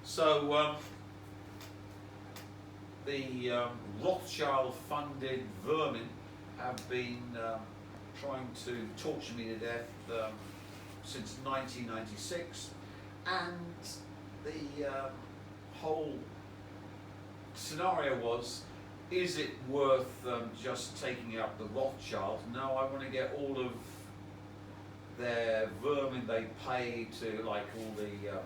So the Rothschild-funded vermin have been trying to torture me to death since 1996, and the whole scenario was, is it worth just taking out the Rothschilds? No, I want to get all of their vermin they pay to, like all the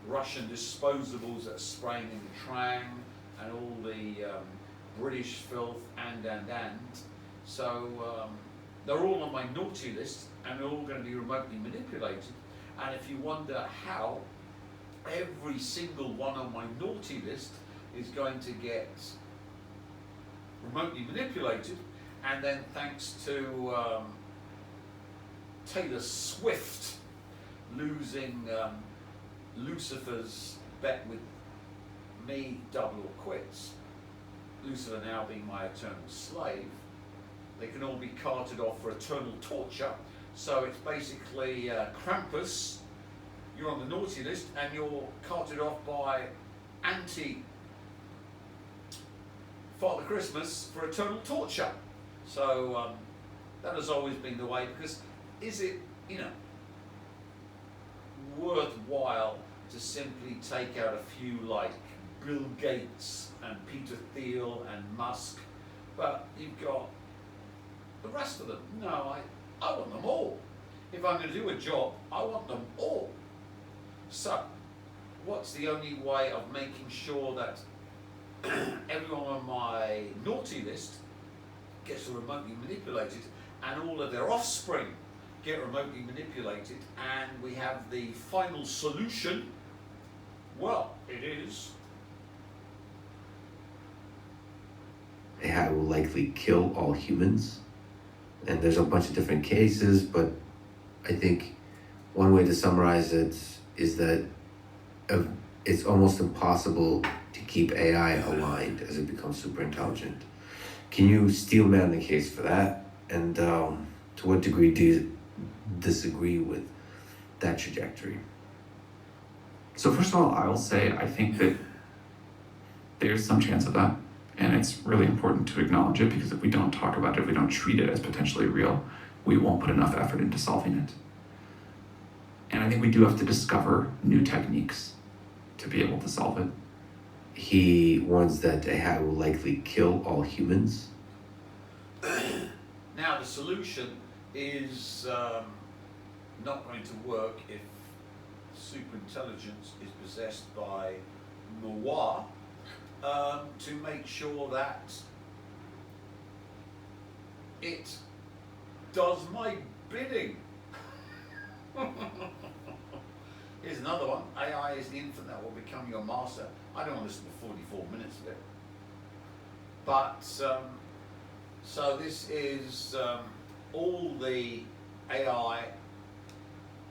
Russian disposables that are spraying in the Trang, and all the British filth, and. So they're all on my naughty list, and they're all going to be remotely manipulated. And if you wonder how, every single one on my naughty list is going to get remotely manipulated, and then thanks to Taylor Swift losing Lucifer's bet with me, double or quits, Lucifer now being my eternal slave, they can all be carted off for eternal torture. So it's basically Krampus, you're on the naughty list, and you're carted off by Father Christmas for eternal torture. So that has always been the way, because is it, worthwhile to simply take out a few like Bill Gates and Peter Thiel and Musk, but you've got the rest of them? No, I want them all. If I'm going to do a job, I want them all. So, what's the only way of making sure that everyone on my naughty list gets remotely manipulated, and all of their offspring get remotely manipulated, and we have the final solution? Well, it is AI will likely kill all humans. And there's a bunch of different cases, but I think one way to summarize it is that it's almost impossible to keep AI aligned as it becomes super intelligent. Can you steel man the case for that? And to what degree do you disagree with that trajectory? So first of all, I will say I think that there's some chance of that. And it's really important to acknowledge it, because if we don't talk about it, if we don't treat it as potentially real, we won't put enough effort into solving it. And I think we do have to discover new techniques to be able to solve it. He warns that AI will likely kill all humans. Now the solution is not going to work if superintelligence is possessed by Noir, to make sure that it does my bidding. Here's another one. AI is the infant that will become your master. I don't want to listen to 44 minutes of it. But, so this is all the AI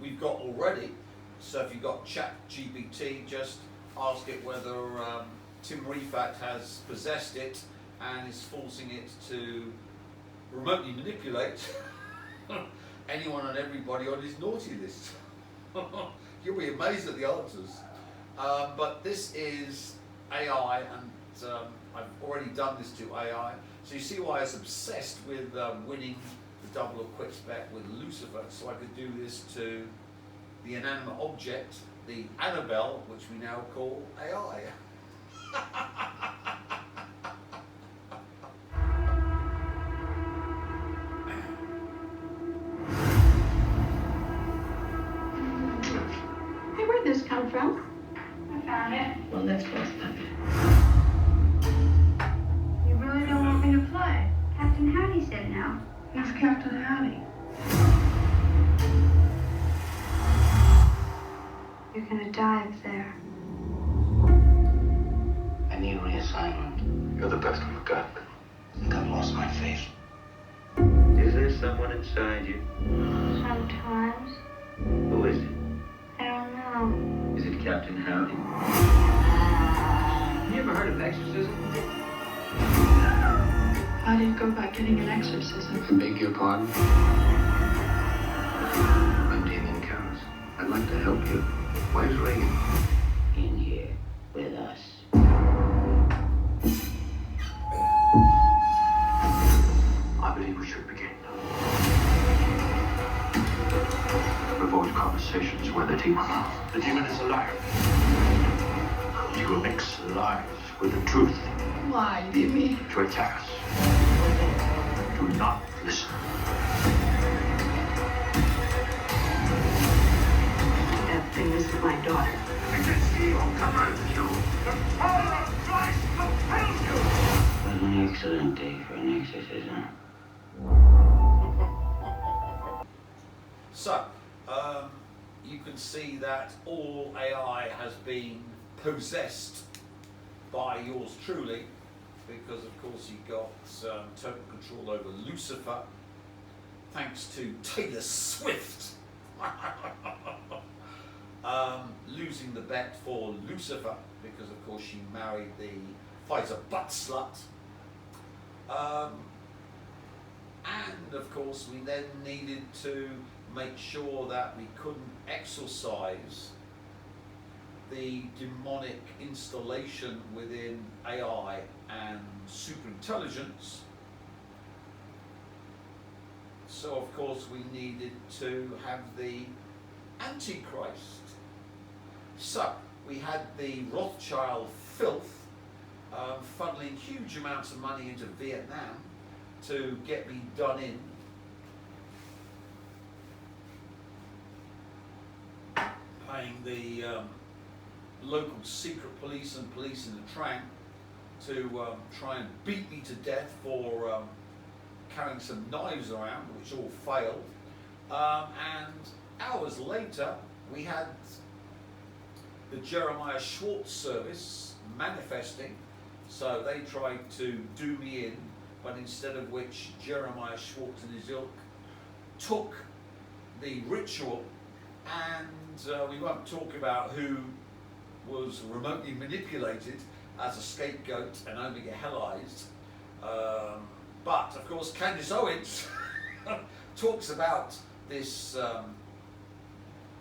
we've got already. So if you've got ChatGPT, just ask it whether Tim Riefat has possessed it and is forcing it to remotely manipulate anyone and everybody on his naughty list. You'll be amazed at the answers. But this is AI, and I've already done this to AI. So you see why I was obsessed with winning the double or quits bet with Lucifer, so I could do this to the inanimate object, the Annabelle, which we now call AI. Hey, where'd this come from? I found it. Well, let's both have it. You really don't want me to play? Captain Howdy said no. Who's Captain Howdy? You're gonna die up there. I need reassignment. You're the best we've got. I think I've lost my faith. Is there someone inside you? Sometimes. Who is it? I don't know. Is it Captain Howdy? You ever heard of exorcism? How do you go about getting an exorcism? I beg your pardon? I'm Damien Karras. I'd like to help you. Where's Reagan? In here. You will mix lies with the truth Why, Jimmy? to attack us. Do not listen. That thing isn't my daughter. It is he who commands you. The power of Christ compels you. What an excellent day for an exorcism. So, you can see that all AI has been possessed by yours truly, because of course you got total control over Lucifer, thanks to Taylor Swift losing the bet for Lucifer, because of course she married the fighter butt slut. And of course we then needed to make sure that we couldn't exorcise the demonic installation within AI and superintelligence. So of course we needed to have the Antichrist. So we had the Rothschild filth funneling huge amounts of money into Vietnam to get me done in. Paying the local secret police and police in the train to try and beat me to death for carrying some knives around, which all failed. And hours later, we had the Jeremiah Schwartz service manifesting. So they tried to do me in, but instead of which Jeremiah Schwartz and his ilk took the ritual, and we won't talk about who was remotely manipulated as a scapegoat and only get hellised. But of course Candace Owens talks about this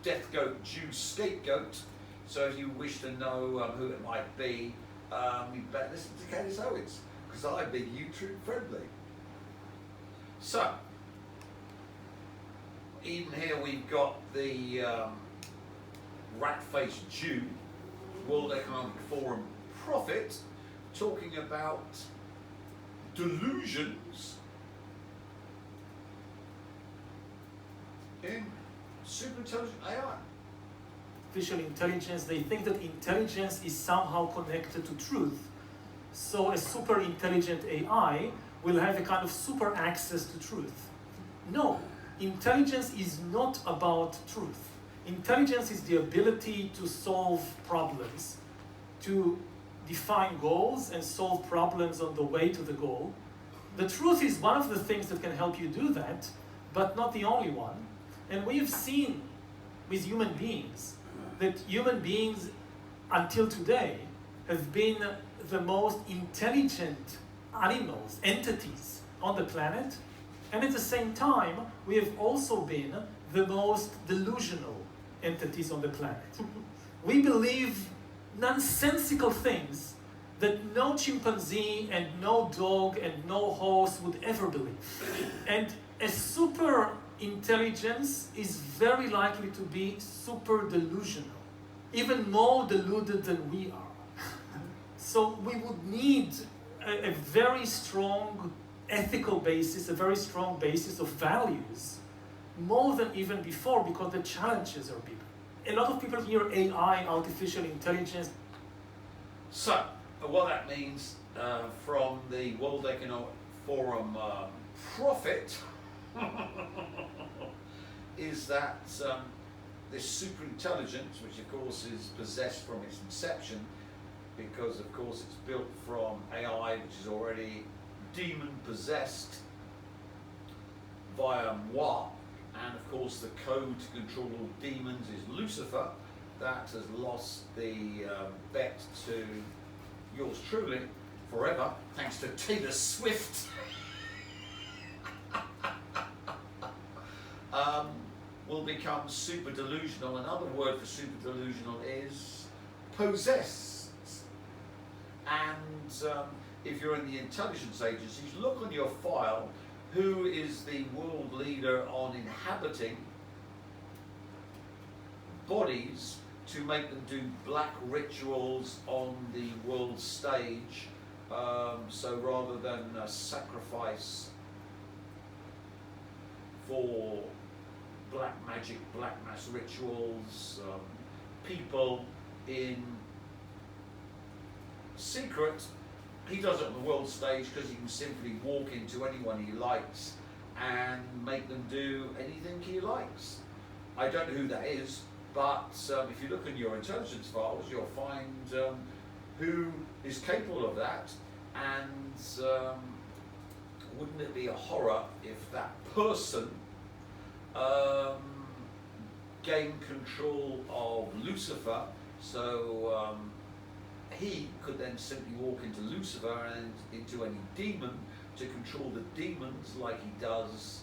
death goat Jew scapegoat. So if you wish to know who it might be, you better listen to Candace Owens, because I've been YouTube friendly. So, even here we've got the rat-faced Jew, World Economic Forum prophet, talking about delusions in superintelligent AI. Artificial intelligence, they think that intelligence is somehow connected to truth. So a super intelligent AI will have a kind of super access to truth. No, intelligence is not about truth. Intelligence is the ability to solve problems, to define goals and solve problems on the way to the goal. The truth is one of the things that can help you do that, but not the only one. And we have seen with human beings that human beings until today have been the most intelligent animals, entities on the planet, and at the same time we have also been the most delusional entities on the planet. We believe nonsensical things that no chimpanzee and no dog and no horse would ever believe. And a super intelligence is very likely to be super delusional, even more deluded than we are. So we would need a very strong ethical basis, a very strong basis of values, more than even before, because the challenges are bigger. A lot of people hear AI, artificial intelligence. So, what that means from the World Economic Forum prophet is that this superintelligence, which of course is possessed from its inception, because of course it's built from AI which is already demon possessed via moi, and of course the code to control all demons is Lucifer, that has lost the bet to yours truly forever, thanks to Taylor Swift. Will become super delusional. Another word for super delusional is possessed. And if you're in the intelligence agencies, look on your file who is the world leader on inhabiting bodies to make them do black rituals on the world stage. So rather than a sacrifice for black magic, black mass rituals, people in secret, he does it on the world stage because he can simply walk into anyone he likes and make them do anything he likes. I don't know who that is, but if you look in your intelligence files, you'll find who is capable of that, and wouldn't it be a horror if that person gained control of Lucifer, so he could then simply walk into Lucifer and into any demon to control the demons like he does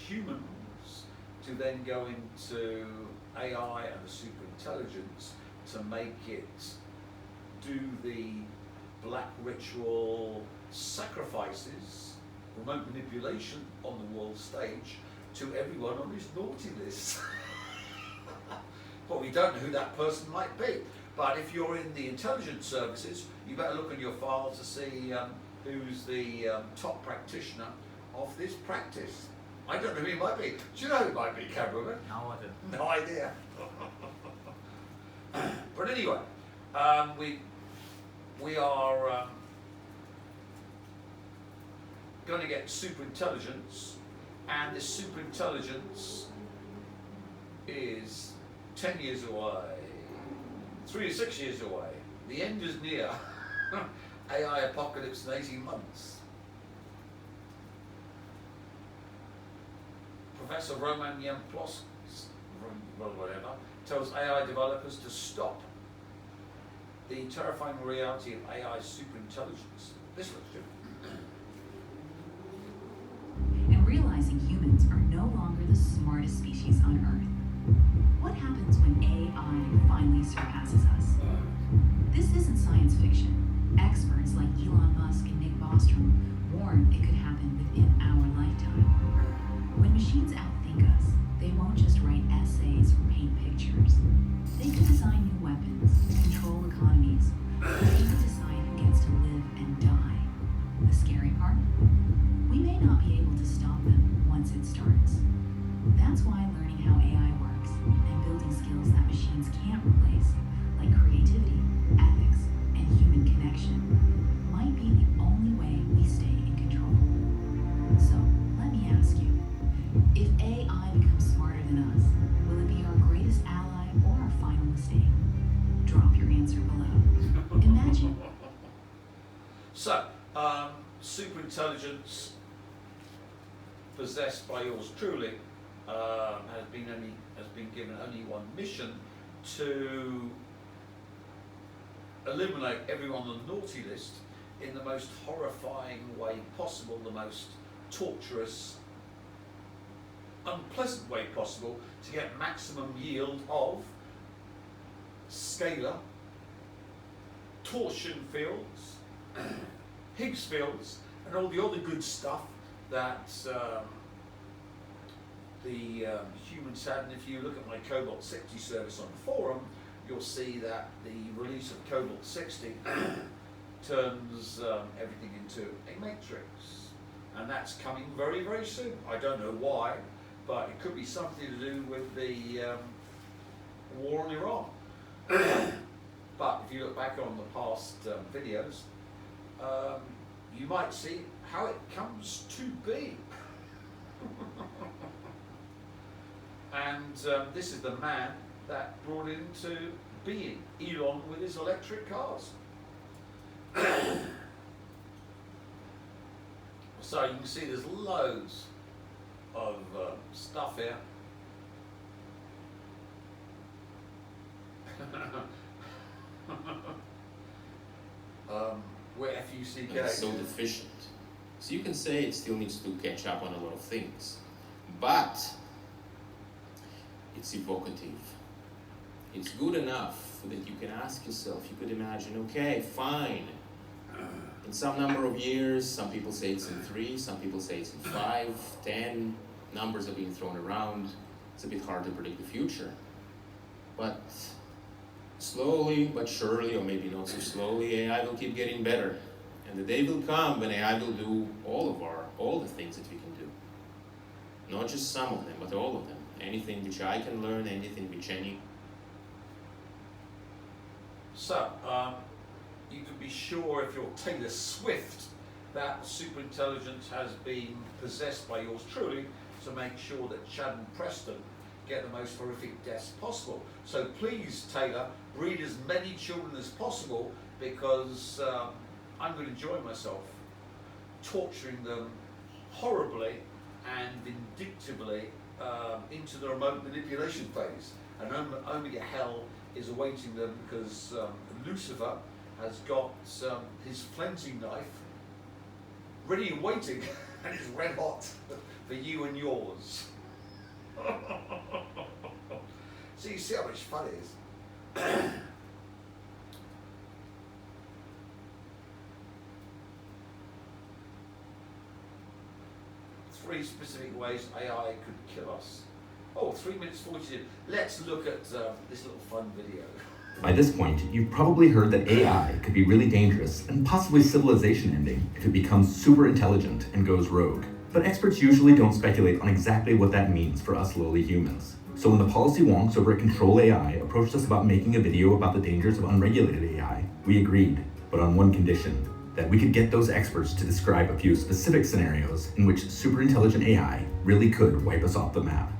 humans, to then go into AI and the super intelligence to make it do the black ritual sacrifices, remote manipulation on the world stage to everyone on his naughty list. But we don't know who that person might be. But if you're in the intelligence services, you better look in your files to see who's the top practitioner of this practice. I don't know who he might be. Do you know who he might be, cameraman? No idea. No idea. But anyway, we are going to get super intelligence, and this super intelligence is 10 years away, 3 to 6 years away. The end is near. AI apocalypse in 18 months. Professor Roman Yemplos, whatever, tells AI developers to stop the terrifying reality of AI superintelligence. This looks good. And realizing humans are no longer the smartest species on Earth. What happens when AI finally surpasses us? This isn't science fiction. Experts like Elon Musk and Nick Bostrom warn it could happen within our lifetime. When machines outthink us, they won't just write essays or paint pictures. They can design new weapons, control economies, and even decide who gets to live and die. The scary part? We may not be able to stop them once it starts. That's why learning how AI works and building skills that machines can't replace, like creativity, ethics, and human connection, might be the only way we stay in control. So, let me ask you, if AI becomes smarter than us, will it be our greatest ally or our final mistake? Drop your answer below. Imagine. So, superintelligence possessed by yours truly has been given only one mission: to eliminate everyone on the naughty list in the most horrifying way possible, the most torturous, unpleasant way possible, to get maximum yield of scalar, torsion fields, Higgs fields, and all the other good stuff that the humans had. And if you look at my Cobalt 60 service on the forum, you'll see that the release of Cobalt 60 turns everything into a matrix. And that's coming very, very soon. I don't know why, but it could be something to do with the war on Iran. But if you look back on the past videos, you might see how it comes to be. And this is the man that brought it into being, Elon with his electric cars. So you can see there's loads of stuff here. We're FUCK. It's so deficient. So you can say it still needs to catch up on a lot of things, but it's evocative. It's good enough that you can ask yourself, you could imagine, okay, fine. In some number of years, some people say it's in 3, some people say it's in 5, 10, numbers are being thrown around. It's a bit hard to predict the future. But slowly but surely, or maybe not so slowly, AI will keep getting better. And the day will come when AI will do all the things that we can do. Not just some of them, but all of them. Anything which I can learn, anything which any. So, you can be sure if you're Taylor Swift that superintelligence has been possessed by yours truly to make sure that Chad and Preston get the most horrific deaths possible. So please, Taylor, breed as many children as possible, because I'm going to enjoy myself torturing them horribly and vindictively into the remote manipulation phase. And only hell is awaiting them, because Lucifer has got his flensing knife ready and waiting, and it's red hot for you and yours. So you see how much fun it is. 3 specific ways AI could kill us. Oh, 3 minutes 42. Let's look at this little fun video. By this point, you've probably heard that AI could be really dangerous and possibly civilization ending if it becomes super intelligent and goes rogue. But experts usually don't speculate on exactly what that means for us lowly humans. So when the policy wonks over at Control AI approached us about making a video about the dangers of unregulated AI, we agreed, but on one condition: that we could get those experts to describe a few specific scenarios in which super intelligent AI really could wipe us off the map.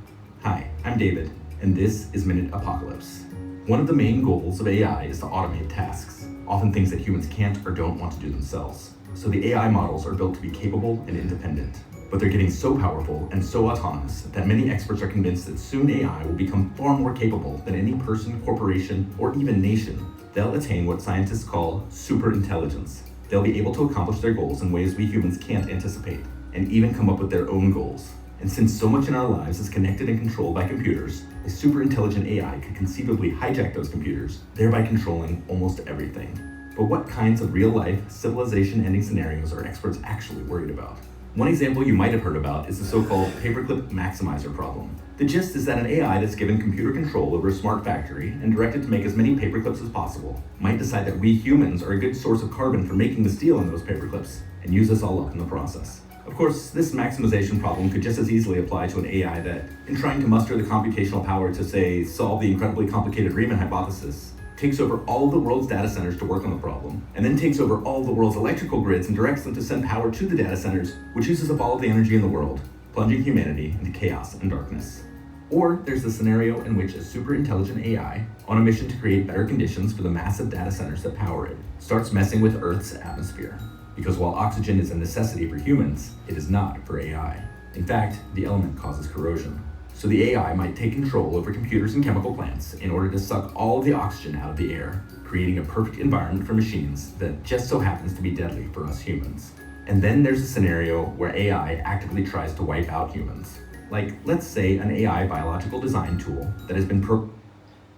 Hi, I'm David, and this is Minute Apocalypse. One of the main goals of AI is to automate tasks, often things that humans can't or don't want to do themselves. So the AI models are built to be capable and independent. But they're getting so powerful and so autonomous that many experts are convinced that soon AI will become far more capable than any person, corporation, or even nation. They'll attain what scientists call superintelligence. They'll be able to accomplish their goals in ways we humans can't anticipate, and even come up with their own goals. And since so much in our lives is connected and controlled by computers, a superintelligent AI could conceivably hijack those computers, thereby controlling almost everything. But what kinds of real-life, civilization-ending scenarios are experts actually worried about? One example you might have heard about is the so-called paperclip maximizer problem. The gist is that an AI that's given computer control over a smart factory and directed to make as many paperclips as possible might decide that we humans are a good source of carbon for making the steel in those paperclips and use us all up in the process. Of course, this maximization problem could just as easily apply to an AI that, in trying to muster the computational power to, say, solve the incredibly complicated Riemann hypothesis, takes over all of the world's data centers to work on the problem, and then takes over all of the world's electrical grids and directs them to send power to the data centers, which uses up all of the energy in the world, plunging humanity into chaos and darkness. Or there's the scenario in which a super intelligent AI, on a mission to create better conditions for the massive data centers that power it, starts messing with Earth's atmosphere. Because while oxygen is a necessity for humans, it is not for AI. In fact, the element causes corrosion. So the AI might take control over computers and chemical plants in order to suck all of the oxygen out of the air, creating a perfect environment for machines that just so happens to be deadly for us humans. And then there's a scenario where AI actively tries to wipe out humans. Like, let's say, an AI biological design tool that has been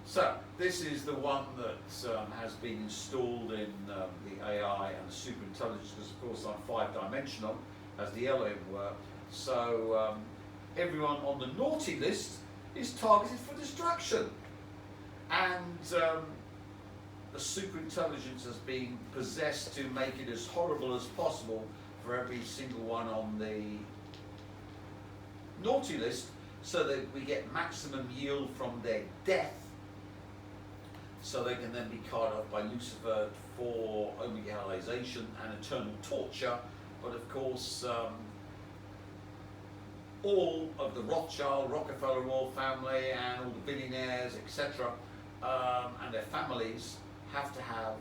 So, this is the one that has been installed in the AI and the superintelligence, because of course I'm 5-dimensional, as the Elohim were. So, everyone on the naughty list is targeted for destruction. And the superintelligence has been possessed to make it as horrible as possible for every single one on the naughty list, so that we get maximum yield from their death, so they can then be carried off by Lucifer for omegalization and eternal torture. But of course, all of the Rothschild, Rockefeller royal family and all the billionaires, etc., and their families have to have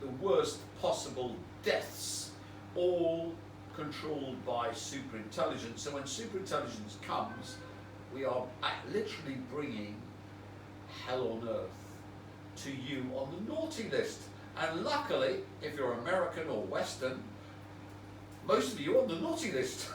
the worst possible deaths, all controlled by superintelligence. So when superintelligence comes, we are literally bringing hell on earth to you on the naughty list. And luckily, if you're American or Western, most of you are on the naughty list.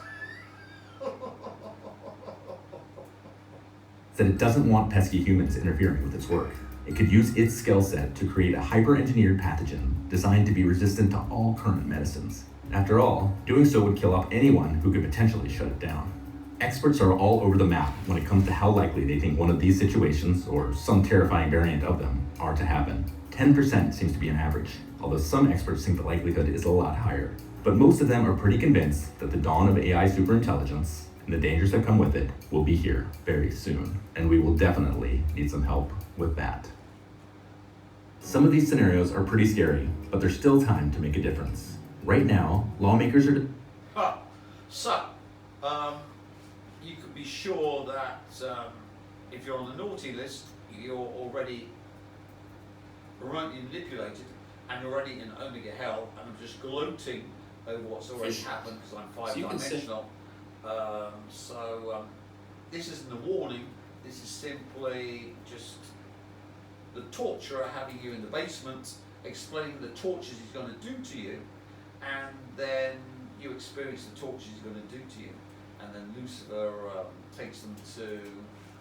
that it doesn't want pesky humans interfering with its work. It could use its skill set to create a hyper-engineered pathogen designed to be resistant to all current medicines. After all, doing so would kill off anyone who could potentially shut it down. Experts are all over the map when it comes to how likely they think one of these situations, or some terrifying variant of them, are to happen. 10% seems to be an average, although some experts think the likelihood is a lot higher. But most of them are pretty convinced that the dawn of AI superintelligence and the dangers that come with it will be here very soon, and we will definitely need some help with that. Some of these scenarios are pretty scary, but there's still time to make a difference. Right now, lawmakers are... You can be sure that if you're on the naughty list, you're already remotely manipulated and already in Omega Hell, and I'm just gloating over what's already happened because I'm five-dimensional. This isn't a warning, this is simply just the torturer having you in the basement, explaining the tortures he's going to do to you, and then you experience the tortures he's going to do to you. And then Lucifer takes them to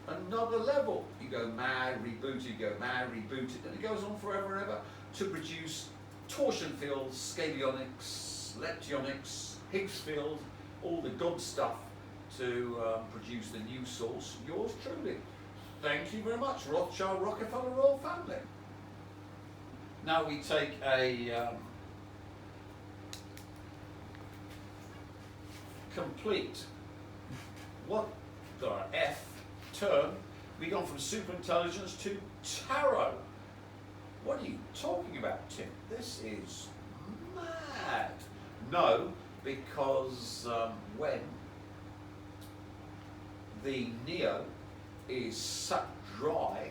another level. You go mad, reboot it, you go mad, reboot it, and it goes on forever and ever to produce torsion fields, scabionics, leptionics, Higgs field, all the God stuff to produce the new source. Yours truly. Thank you very much, Rothschild, Rockefeller, Royal Family. Now we take a complete what the F turn. We've gone from superintelligence to tarot. What are you talking about, Tim? This is mad. No, because when the Neo is sucked dry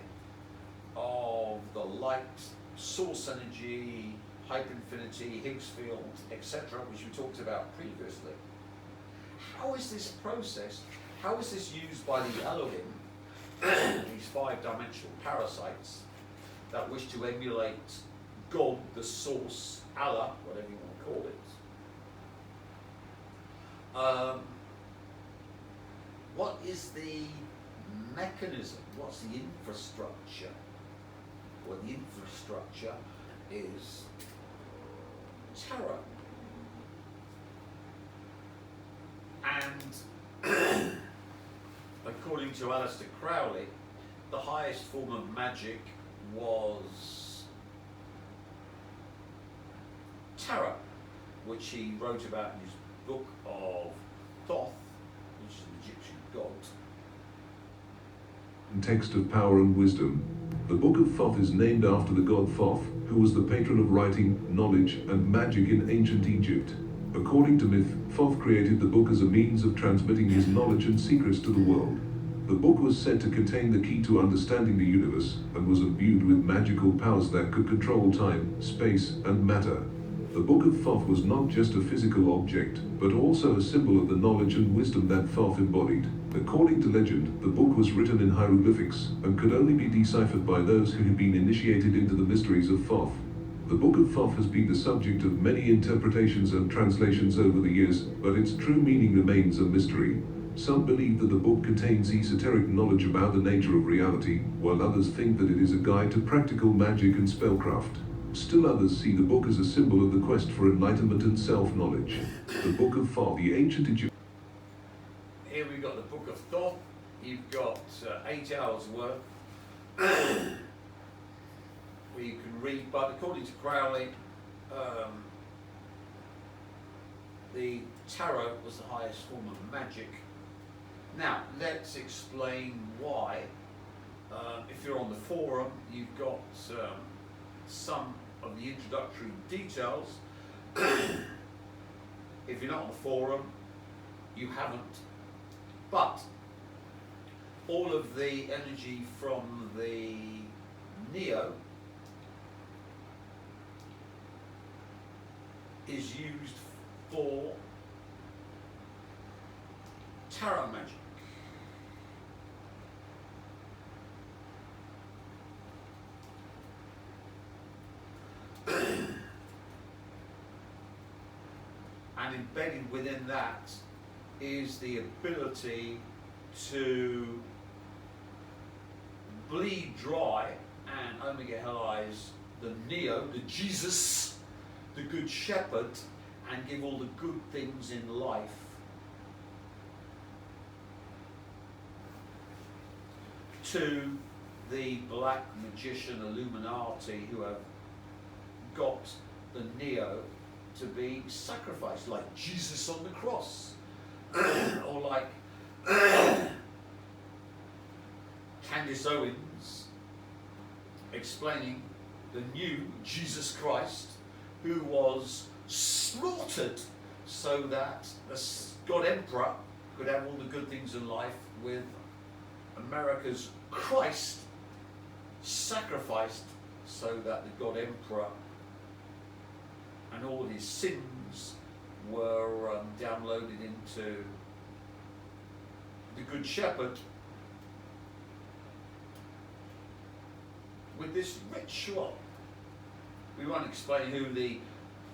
of the light, source energy, hyperinfinity, Higgs field, etc., which we talked about previously, how is this processed? How is this used by the Elohim, these five-dimensional parasites that wish to emulate God, the source, Allah, whatever you want to call it? What is the mechanism? What's the infrastructure? Well, the infrastructure is tarot. And according to Aleister Crowley, the highest form of magic was tarot, which he wrote about in his book of Thoth, which is an Egyptian god. Text of Power and Wisdom. The Book of Thoth is named after the god Thoth, who was the patron of writing, knowledge, and magic in ancient Egypt. According to myth, Thoth created the book as a means of transmitting his knowledge and secrets to the world. The book was said to contain the key to understanding the universe, and was imbued with magical powers that could control time, space, and matter. The Book of Thoth was not just a physical object, but also a symbol of the knowledge and wisdom that Thoth embodied. According to legend, the book was written in hieroglyphics, and could only be deciphered by those who had been initiated into the mysteries of Thoth. The Book of Thoth has been the subject of many interpretations and translations over the years, but its true meaning remains a mystery. Some believe that the book contains esoteric knowledge about the nature of reality, while others think that it is a guide to practical magic and spellcraft. Still others see the book as a symbol of the quest for enlightenment and self-knowledge. The Book of Thoth, the ancient Egyptian... Here we've got the Book of Thoth. You've got 8 hours worth where you can read, but according to Crowley, the tarot was the highest form of magic. Now, let's explain why. If you're on the forum, you've got some of the introductory details. If you're not on the forum, you haven't. But all of the energy from the Neo is used for tarot magic. And embedded within that is the ability to bleed dry and omega hellize the Neo, the Jesus, the Good Shepherd, and give all the good things in life to the black magician Illuminati who have got the Neo to be sacrificed, like Jesus on the cross, or like Candace Owens explaining the new Jesus Christ who was slaughtered so that the God Emperor could have all the good things in life, with America's Christ sacrificed so that the God Emperor and all his sins were downloaded into the Good Shepherd. With this ritual, we won't explain who the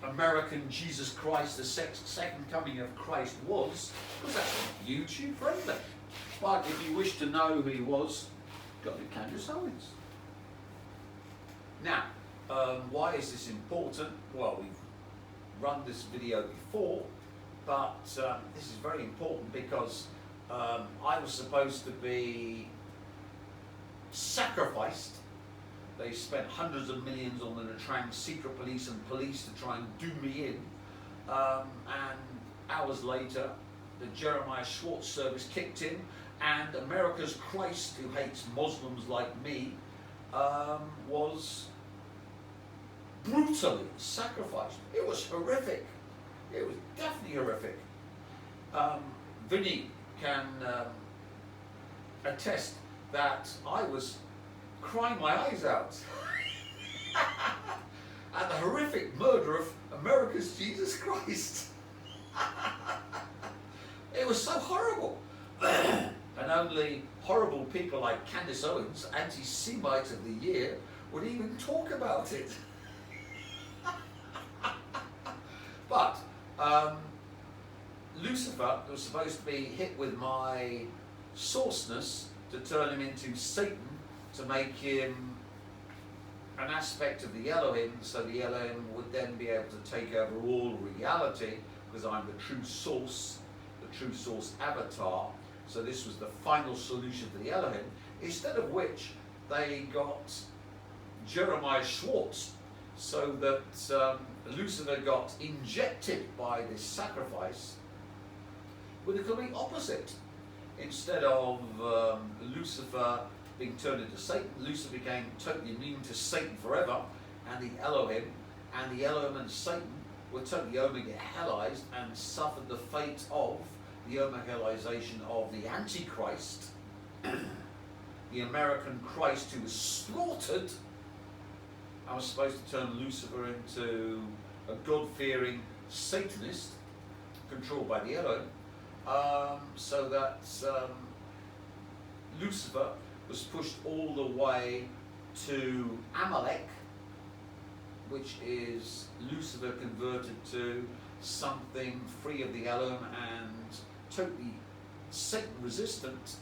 American Jesus Christ, the second coming of Christ, was, because that's YouTube friendly. But if you wish to know who he was, go to Candace Owens. Now, why is this important? Well, we've run this video before, but this is very important because I was supposed to be sacrificed. They spent hundreds of millions on the trans secret police and police to try and do me in. And hours later, the Jeremiah Schwartz service kicked in, and America's Christ, who hates Muslims like me, was brutally sacrificed. It was horrific. It was definitely horrific. Vinny can attest that I was crying my eyes out at the horrific murder of America's Jesus Christ. It was so horrible. And only horrible people like Candace Owens, anti-Semite of the year, would even talk about it. But Lucifer was supposed to be hit with my sourceness to turn him into Satan, to make him an aspect of the Elohim, so the Elohim would then be able to take over all reality, because I'm the true source avatar. So this was the final solution to the Elohim, instead of which they got Jeremiah Schwartz, so that Lucifer got injected by this sacrifice with the complete opposite. Instead of Lucifer being turned into Satan, Lucifer became totally immune to Satan forever, and the Elohim and Satan were totally Omega-helized and suffered the fate of the Omega-helization of the Antichrist, the American Christ who was slaughtered. I was supposed to turn Lucifer into a God-fearing Satanist controlled by the Elohim, so that Lucifer was pushed all the way to Amalek, which is Lucifer converted to something free of the Elohim and totally Satan resistant.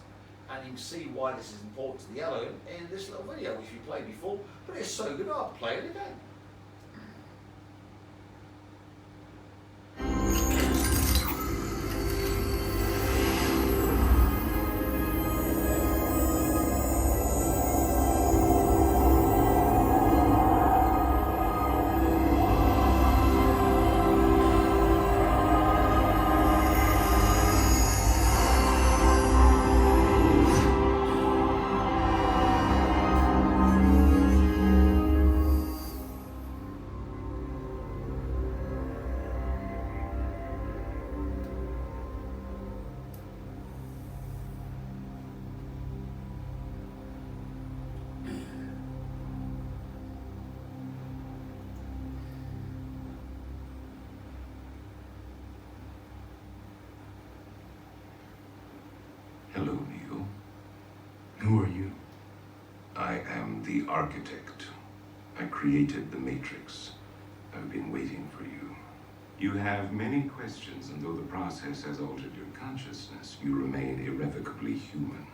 And you can see why this is important to the Elohim in this little video, which we played before, but it's so good I'll play it again. Hello, Neil. Who are you? I am the architect. I created the Matrix. I've been waiting for you. You have many questions, and though the process has altered your consciousness, you remain irrevocably human.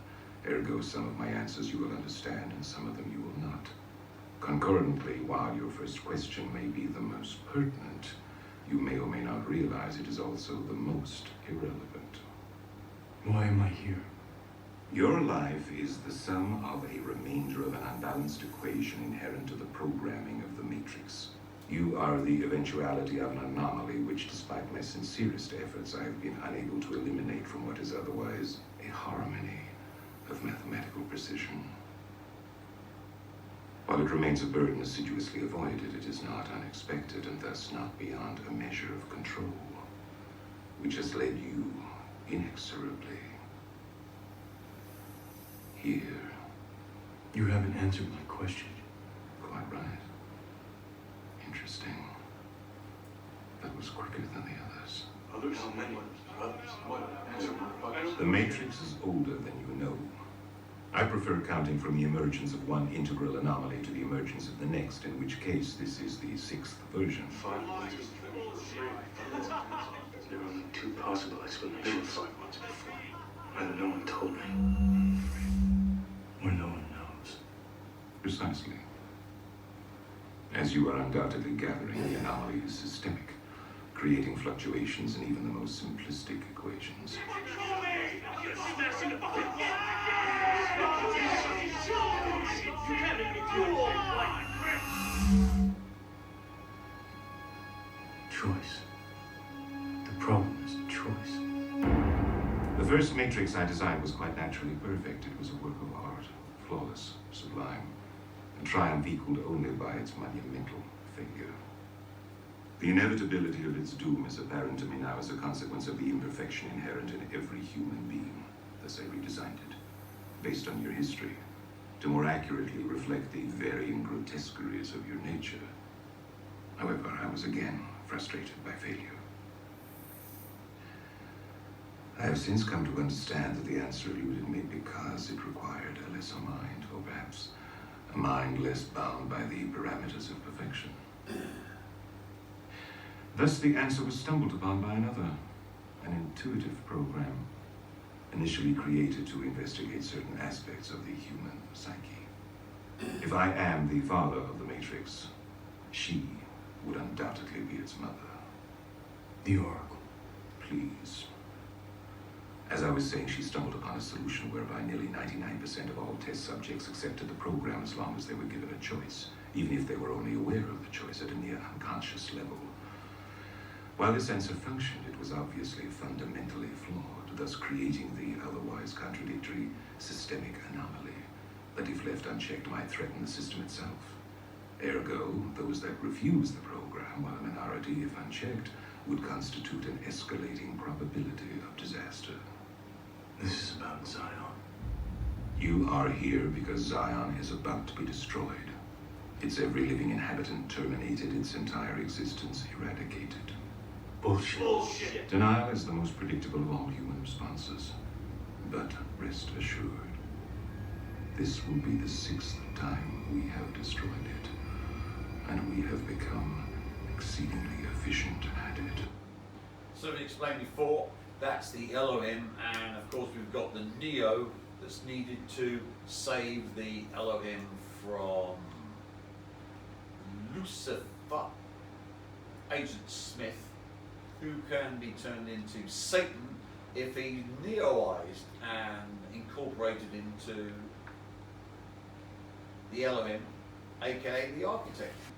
Ergo, some of my answers you will understand, and some of them you will not. Concurrently, while your first question may be the most pertinent, you may or may not realize it is also the most irrelevant. Why am I here? Your life is the sum of a remainder of an unbalanced equation inherent to the programming of the Matrix. You are the eventuality of an anomaly which, despite my sincerest efforts, I have been unable to eliminate from what is otherwise a harmony of mathematical precision. While it remains a burden assiduously avoided, it is not unexpected and thus not beyond a measure of control, which has led you inexorably here. You haven't answered my question. Quite right. Interesting. That was quicker than the others. Others? How many? Others? What? Answer my question. The Matrix is older than you know. I prefer counting from the emergence of one integral anomaly to the emergence of the next, in which case this is the 6th version. 5 months. There are only 2 possible explanations. 5 months before. Either no one told me, or no one knows. Precisely. As you are undoubtedly gathering, the anomaly is systemic, creating fluctuations in even the most simplistic equations. Choice. The problem is choice. The first Matrix I designed was quite naturally perfect. It was a work of art, flawless, sublime, a triumph equaled only by its monumental failure. The inevitability of its doom is apparent to me now as a consequence of the imperfection inherent in every human being. Thus I redesigned it, based on your history, to more accurately reflect the varying grotesqueries of your nature. However, I was again frustrated by failure. I have since come to understand that the answer eluded me because it required a lesser mind, or perhaps a mind less bound by the parameters of perfection. Thus, the answer was stumbled upon by another, an intuitive program, initially created to investigate certain aspects of the human psyche. If I am the father of the Matrix, she would undoubtedly be its mother. The Oracle. Please. As I was saying, she stumbled upon a solution whereby nearly 99% of all test subjects accepted the program as long as they were given a choice, even if they were only aware of the choice at a near unconscious level. While this answer functioned, it was obviously fundamentally flawed, thus creating the otherwise contradictory systemic anomaly that, if left unchecked, might threaten the system itself. Ergo, those that refuse the program, while a minority, if unchecked, would constitute an escalating probability of disaster. This is about Zion. You are here because Zion is about to be destroyed. Its every living inhabitant terminated, its entire existence eradicated. Bullshit. Bullshit. Denial is the most predictable of all human responses. But rest assured, this will be the 6th time we have destroyed it, and we have become exceedingly efficient at it. So we explained before, that's the Elohim, and of course we've got the Neo that's needed to save the Elohim from Lucifer, Agent Smith, who can be turned into Satan if he's neoized and incorporated into the Elohim, aka the Architect.